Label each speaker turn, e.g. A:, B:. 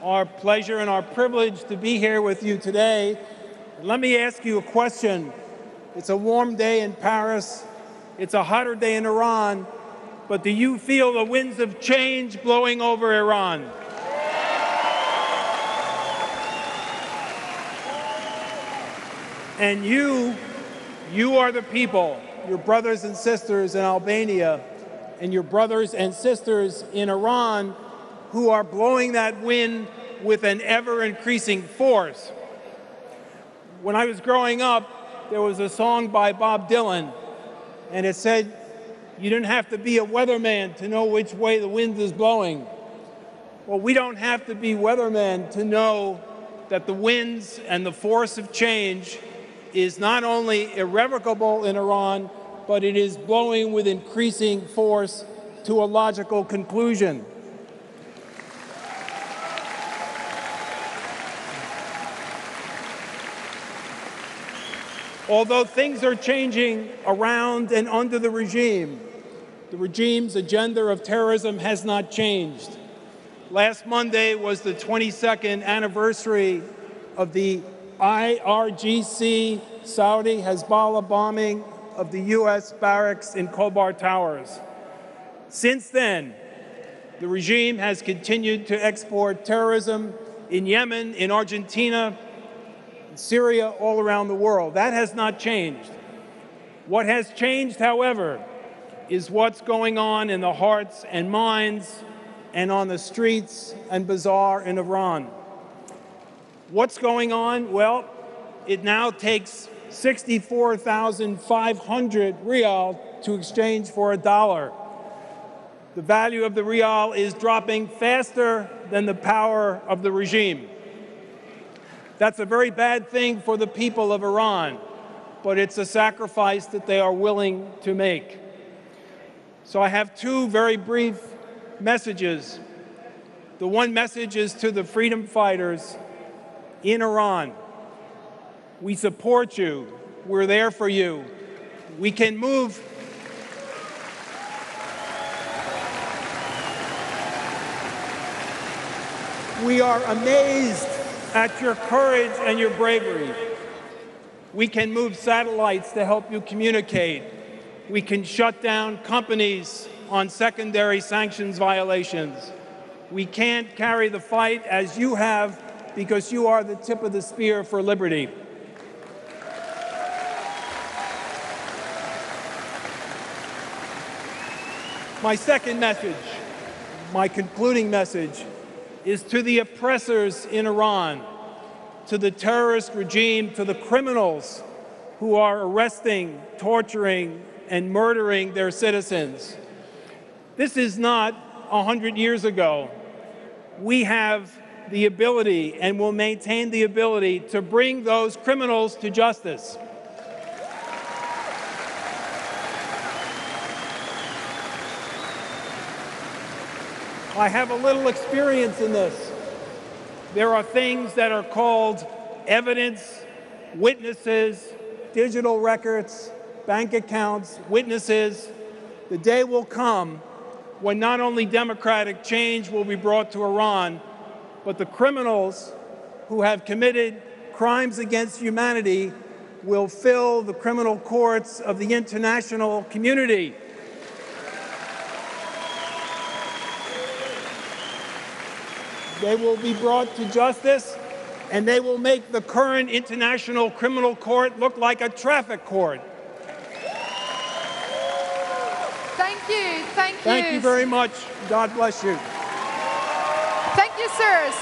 A: our pleasure and our privilege to be here with you today. Let me ask you a question. It's a warm day in Paris. It's a hotter day in Iran. But do you feel the winds of change blowing over Iran? And you are the people, your brothers and sisters in Albania, and your brothers and sisters in Iran, who are blowing that wind with an ever-increasing force. When I was growing up, there was a song by Bob Dylan, and it said, "You didn't have to be a weatherman to know which way the wind is blowing." Well, we don't have to be weathermen to know that the winds and the force of change is not only irrevocable in Iran, but it is blowing with increasing force to a logical conclusion. Although things are changing around and under the regime's agenda of terrorism has not changed. Last Monday was the 22nd anniversary of the IRGC Saudi Hezbollah bombing of the U.S. barracks in Khobar Towers. Since then, the regime has continued to export terrorism in Yemen, in Argentina, in Syria, all around the world. That has not changed. What has changed, however, is what's going on in the hearts and minds and on the streets and bazaar in Iran. What's going on? Well, it now takes 64,500 rial to exchange for a dollar. The value of the rial is dropping faster than the power of the regime. That's a very bad thing for the people of Iran, but it's a sacrifice that they are willing to make. So I have two very brief messages. The one message is to the freedom fighters in Iran. We support you. We're there for you. We can move. We are amazed at your courage and your bravery. We can move satellites to help you communicate. We can shut down companies on secondary sanctions violations. We can't carry the fight as you have because you are the tip of the spear for liberty. My second message, my concluding message, is to the oppressors in Iran, to the terrorist regime, to the criminals who are arresting, torturing, and murdering their citizens. This is not 100 years ago. We have the ability and will maintain the ability to bring those criminals to justice. I have a little experience in this. There are things that are called evidence, witnesses, digital records, bank accounts, witnesses. The day will come when not only democratic change will be brought to Iran, but the criminals who have committed crimes against humanity will fill the criminal courts of the international community. They will be brought to justice, and they will make the current International Criminal Court look like a traffic court.
B: Thank you. Thank you.
A: Thank you very much. God bless you.
B: Thank you, sirs.